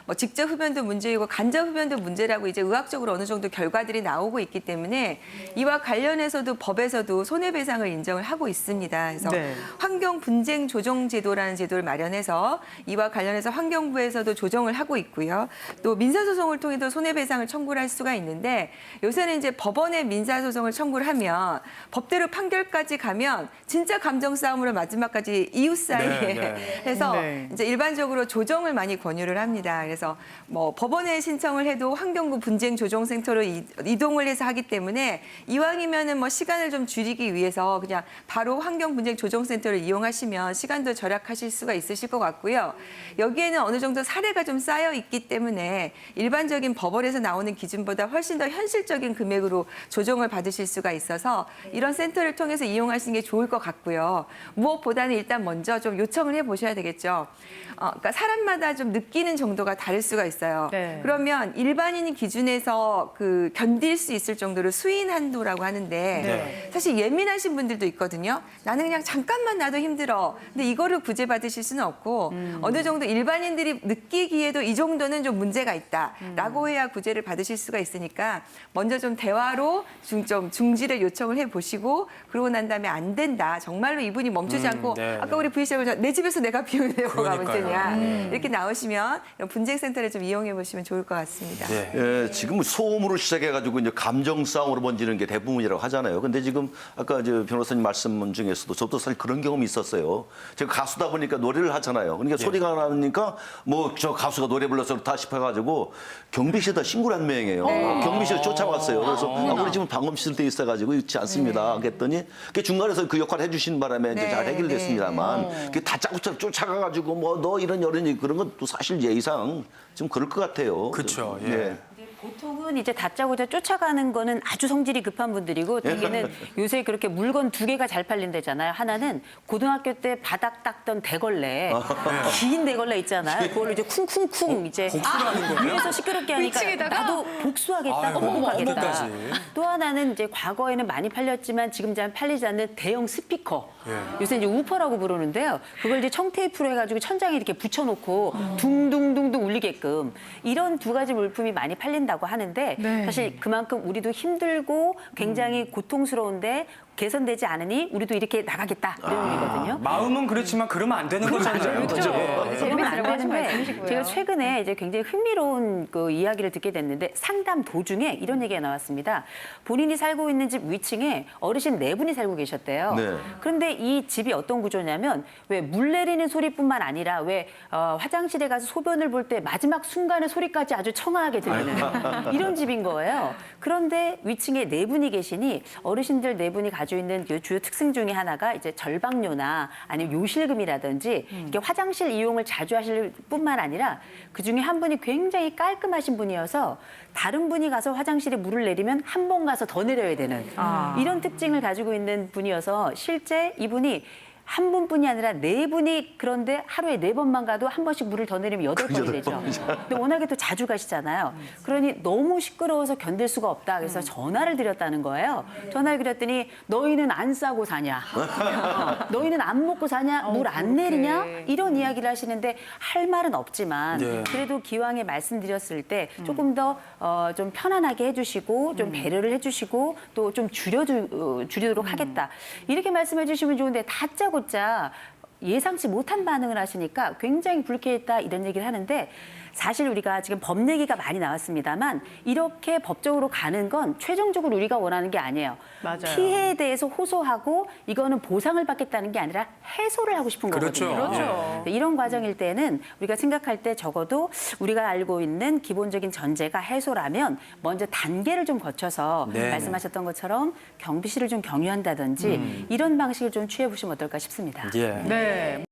뭐 직접 흡연도 문제이고 간접 흡연도 문제라고 이제 의학적으로 어느 정도 결과들이 나오고 있기 때문에 이와 관련해서도 법에서도 손해배상을 인정을 하고 있습니다. 그래서 네. 환경분쟁조정제도라는 제도를 마련해서 이와 관련해서 환경부에서도 조정을 하고 있고요. 또 민사소송을 통해서 손해배상을 청구를 할 수가 있는데 요새는 이제 법원에 민사소송을 청구를 하면 법대로 판결까지 가면 진짜 감정 싸움으로 마지막까지 이웃 사이에 해서 네. 이제 일반적으로 조정을 많이 권유를 합니다. 그래서 뭐 법원에 신청을 해도 환경부 분쟁조정센터로 이동을 해서 하기 때문에 이왕이면은 뭐 시간을 좀 줄이기 위해서 그냥 바로 환경분쟁조정센터를 이용하시면 시간도 절약하실 수가 있으실 것 같고요. 여기에는 어느 정도 사례가 좀 쌓여 있기 때문에 일반적인 법원에서 나오는 기준보다 훨씬 더 현실적인 금액으로 조정을 받으실 수가 있어서 이런 센터를 통해서 이용하시는 게 좋을 것 같고요. 무엇보다는 일단 먼저 좀 요청을 해보셔야 되겠죠. 그러니까 사람마다 좀 느끼는 정도가 다를 수가 있어요. 네. 그러면 일반인 기준에서 그 견딜 수 있을 정도로 수인 한도라고 하는데 네. 사실 예민하신 분들도 있거든요. 나는 그냥 잠깐만 나도 힘들어. 근데 이거를 구제받으실 수는 없고 어느 정도 일반인들이 느끼기에도 이 정도는 좀 문제가 있다라고 해야 구제를 받으실 수가 있으니까 먼저 좀 대화로 좀 중지를 요청을 해보시고 그러고 난 다음에 안 된다. 정말로 이분이 멈추지 않고 네, 아까 우리 V씨가 내 집에서 내가 비용을 내고 가면 그러니까요. 되냐. 이렇게 나오시면 이런 분쟁센터를 좀 이용해 보시면 좋을 것 같습니다. 네. 예, 지금 소음으로 시작해가지고 이제 감정 싸움으로 번지는 게 대부분이라고 하잖아요. 근데 지금 아까 이제 변호사님 말씀 중에서도 저도 사실 그런 경험이 있었어요. 제가 가수다 보니까 노래를 하잖아요. 그러니까 소리가 나니까 뭐 저 가수가 노래 불러서 그렇다 싶어가지고 경비실에다 신고를 한 명이에요. 경비실 쫓아왔어요. 그래서 우리 지금 방음 시설돼 있어가지고 있지 않습니다. 그랬더니 그 중간에서 그 역할을 해주신 바람에 이제 네, 잘 해결됐습니다만 그게 다짜고짜 쫓아가가지고 뭐 너 이런 그런 것도 사실 예의상 좀 그럴 것 같아요. 그렇죠. 예. 네. 보통은 이제 다짜고짜 쫓아가는 거는 아주 성질이 급한 분들이고 대개는 요새 그렇게 물건 두 개가 잘 팔린다잖아요. 하나는 고등학교 때 바닥 닦던 대걸레, 긴 대걸레 있잖아요. 그걸로 이제 쿵쿵쿵 이제 위에서 시끄럽게 하니까 위층에다가? 나도 복수하겠다, 아이고, 복구하겠다. 어머까지. 또 하나는 이제 과거에는 많이 팔렸지만 지금 잘 팔리지 않는 대형 스피커. 요새 이제 우퍼라고 부르는데요. 그걸 이제 청테이프로 해가지고 천장에 이렇게 붙여놓고 둥둥둥둥 울리게끔 이런 두 가지 물품이 많이 팔린다고 하는데 네. 사실 그만큼 우리도 힘들고 굉장히 고통스러운데 개선되지 않으니 우리도 이렇게 나가겠다 이런 의미거든요. 마음은 그렇지만 그러면 안 되는 거잖아요. 그렇죠. 예. 그러면 안 재밌으라고 하지 되는데 말씀이시고요. 제가 최근에 이제 굉장히 흥미로운 그 이야기를 듣게 됐는데 상담 도중에 이런 얘기가 나왔습니다. 본인이 살고 있는 집 위층에 어르신 네 분이 살고 계셨대요. 네. 그런데 이 집이 어떤 구조냐면 왜 물 내리는 소리뿐만 아니라 왜 화장실에 가서 소변을 볼 때 마지막 순간의 소리까지 아주 청아하게 들리는 이런 집인 거예요. 그런데 위층에 네 분이 계시니 어르신들 네 분이 가지고 있는 그 주요 특징 중에 하나가 이제 절박료나 아니면 요실금이라든지 이렇게 화장실 이용을 자주 하실 뿐만 아니라 그 중에 한 분이 굉장히 깔끔하신 분이어서 다른 분이 가서 화장실에 물을 내리면 한 번 가서 더 내려야 되는 이런 특징을 가지고 있는 분이어서 실제 이분이 한 분뿐이 아니라 네 분이 그런데 하루에 네 번만 가도 한 번씩 물을 더 내리면 여덟 번이 되죠. 근데 워낙에 또 자주 가시잖아요. 그러니 너무 시끄러워서 견딜 수가 없다. 그래서 전화를 드렸다는 거예요. 전화를 드렸더니 너희는 안 싸고 사냐? 너희는 안 먹고 사냐? 물 안 내리냐? 이런 이야기를 하시는데 할 말은 없지만 네. 그래도 기왕에 말씀드렸을 때 조금 더 좀 편안하게 해주시고 좀 배려를 해주시고 또 좀 줄이도록 하겠다. 이렇게 말씀해 주시면 좋은데 다짜고짜 예상치 못한 반응을 하시니까 굉장히 불쾌했다 이런 얘기를 하는데 사실 우리가 지금 법 얘기가 많이 나왔습니다만 이렇게 법적으로 가는 건 최종적으로 우리가 원하는 게 아니에요. 맞아요. 피해에 대해서 호소하고 이거는 보상을 받겠다는 게 아니라 해소를 하고 싶은 그렇죠. 거거든요. 그렇죠. 네, 이런 과정일 때는 우리가 생각할 때 적어도 우리가 알고 있는 기본적인 전제가 해소라면 먼저 단계를 좀 거쳐서 네. 말씀하셨던 것처럼 경비실을 좀 경유한다든지 이런 방식을 좀 취해 보시면 어떨까 싶습니다. 예. 네.